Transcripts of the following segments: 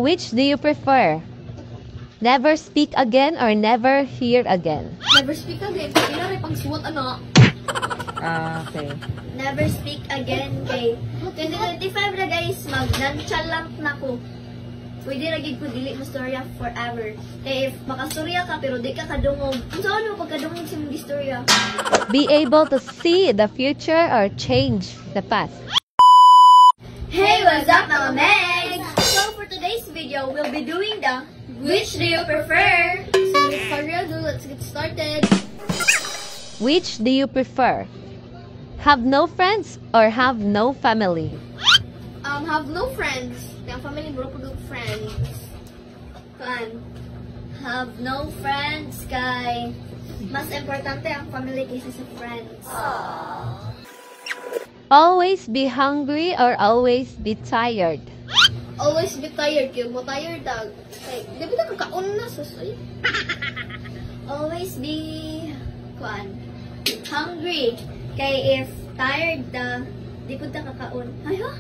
Which do you prefer? Never speak again or never hear again? Never speak again. Kaya na rin pang suwat ano. Okay. Never speak again kay 2025 na guys, mag-nonchalant na ko. Pwede lagi ko dili mo storya forever. Kaya if makastorya ka pero di ka kadungog, kung saan mo pagkadungog sa mong istorya? Be able to see the future or change the past? Hey, what's up mga Megs? So for today's video, we'll be doing the Which do you prefer? So for real, let's get started. Which do you prefer? Have no friends or have no family? Have no friends. Yung family bro ko friends. Fun. Have no friends kay mas importante ang family kaysa sa friends. Always be hungry or always be tired? Always be tired kay mo tired dag. Kay di ba kakaon na susoy? Always be hungry kay if tired da di pud ta kakaon. Ay ha?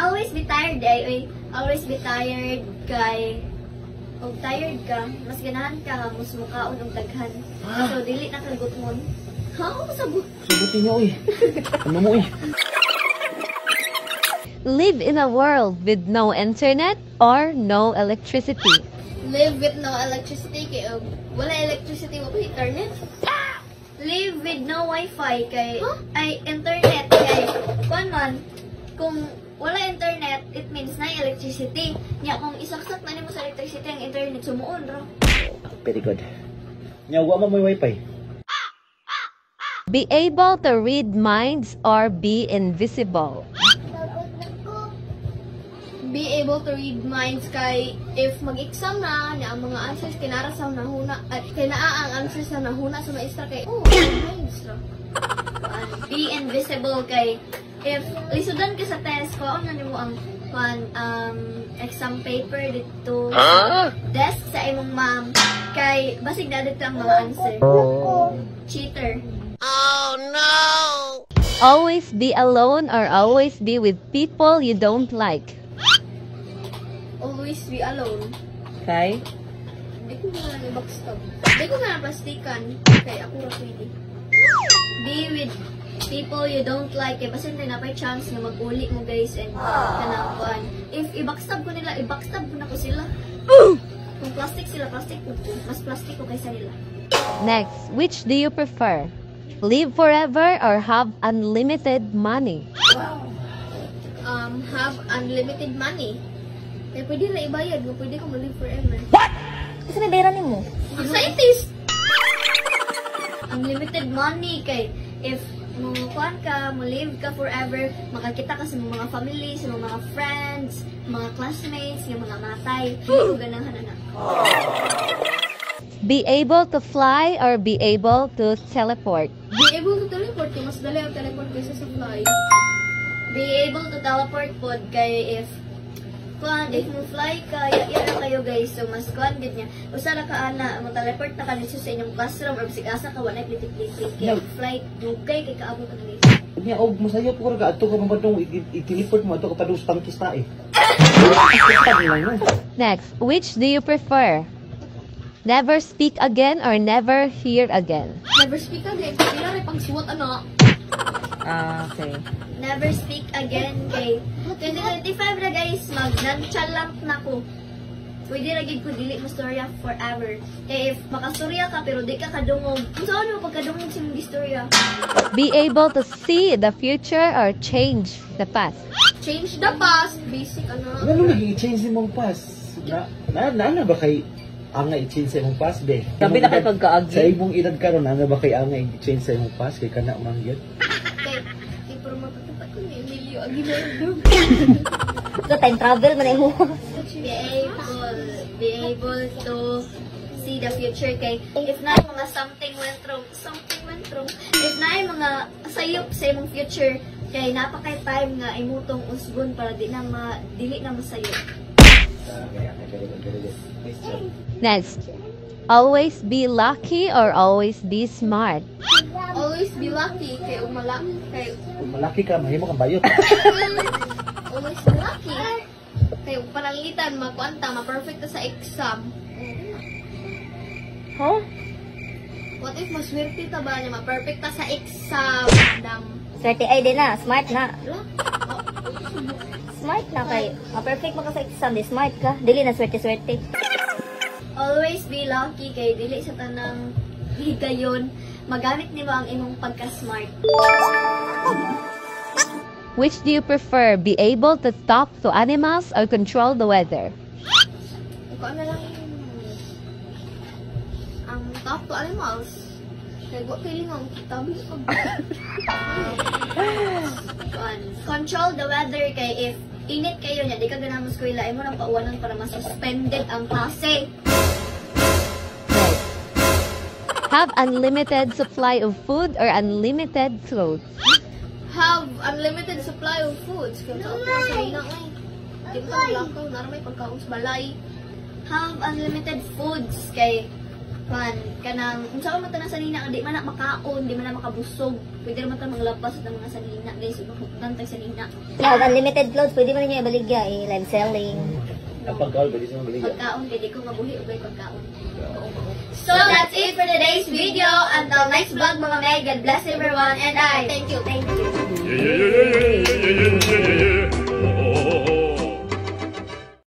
Always be tired ay. Always be tired kay og tired ka, mas ganahan ka mus mukaon og daghan. So dili na kagutmon. Ha, ako sabot. Sabutin niyo oy. Ano mo oy? Live in a world with no internet or no electricity? Live with no electricity kay wala electricity wala internet. Live with no wifi kay ay internet kay kung wala internet it means na electricity nya kung isaksak na nimo sa electricity ang internet sumuon ro. Very good. Nya wa mo wifi. Be able to read minds or be invisible? Be able to read minds kay if mag-exam na ang mga answers kinara sa nahuna at kinaa ang answers na nahuna sa maestra kay minds ra. Be invisible kay if lisudan ka sa test kuan na nimo ang exam paper dito desk sa imong ma'am kay basig na dito ang mga answer. Cheater. Oh no! Always be alone or always be with people you don't like? Always be alone. Okay. Di ko na lang i-backstab. Di ko na plastikan. Kaya ako ra pwede. Be with people you don't like. Kaya basin na napay chance na mag-uli mo guys and kanang if i-backstab ko nila, i-backstab ko na ko sila. Kung plastic sila, plastic ko. Mas plastic ko kaysa nila. Next, which do you prefer? Live forever or have unlimited money? Wow. Have unlimited money. Kaya pwede na ibayad mo, pwede kang mag-live forever. What? Kasi may bayaran mo? Scientist! Unlimited money kay if kuan ka, live ka forever, makakita ka sa mga family, sa mga friends, mga classmates, yung mga matay. Hindi ko ganahan na. Be able to fly or be able to teleport? Be able to teleport, mas dali ang teleport kaysa sa fly. Be able to teleport pod kay if mo fly ka, yara kayo guys, so mas kuan gid niya. Usara ka ana, mo teleport na kanito sa inyong classroom or bisigasa ka wala plitik-plitik kay flight dugay kay kaabot ang guys. Nya og masayop ko ra adto ka mamadong i-teleport mo adto ka padung tangkis ta eh. Next, which do you prefer? Never speak again or never hear again? Never speak again. Kaya rin pang suwat ano. Okay. Never speak again kay 2025 na guys, mag-nonchalant na ko. Pwede lagi ko dili mo storya forever. Kaya if makastorya ka pero di ka kadungog, kung saan mo pagkadungog sa mong istorya? Be able to see the future or change the past? Change the past. Basic ano. Ano nag-i-change imong past? Na ba kay anga i-change sa imong past be? Sabi na kay pagkaagi. Sa imong edad karon ana ba kay anga i-change sa imong past kay kana man gyud? Kay pero magkatapat ko ni Emilio Aguinaldo. So time travel man mo. Be able to see the future kay if na mga something went wrong. If na mga sayop sa imong future kay napakay time nga imutong usgon para dili na masayop. Next, always be lucky or always be smart? Always be lucky kay Kung malaki ka mahimo kang bayot. Always be lucky Kaya panalitan, magkuanta, ma-perfect ta sa exam. Huh? What if maswerte ta ba niya, ma-perfect ta sa exam, madam? Swerte ay din na. Smart na. Wala? Smart na kay. Ma-perfect mo ka sa exam. Di smart ka. Dili na swerte-swerte. Always be lucky kay dili sa tanang higayon. Magamit ni ba ang imong pagka-smart? Which do you prefer? Be able to talk to animals or control the weather? Ikaw na lang ang talk to animals. Kaya huwag kailangan tabi ko. Control the weather kay if init kayo niya, di ka ganang mas kuila, ay mo nang pauwanan para masuspended ang klase. Have unlimited supply of food or unlimited clothes? Have unlimited supply of foods. Kaya sa ako sa ina ay. Di ba ang lakaw, naramay pagkaong sa balay. Have unlimited foods kay kanang unsa man ta na sanina di man na makaon, di man na makabusog. Pwede naman ta manglabas sa mga sanina, guys, ibang tay sanina. Have unlimited clothes, pwede mo niya ibaligya live selling. Ang pagkaon, pwede siya mabaligan. Pagkaon, kaya di ko mabuhi o pagkaon. So that's it for today's video. Until next vlog mga Meg, God bless everyone and I thank you. Yeah, yeah, yeah, yeah, yeah, yeah, yeah, yeah, yeah.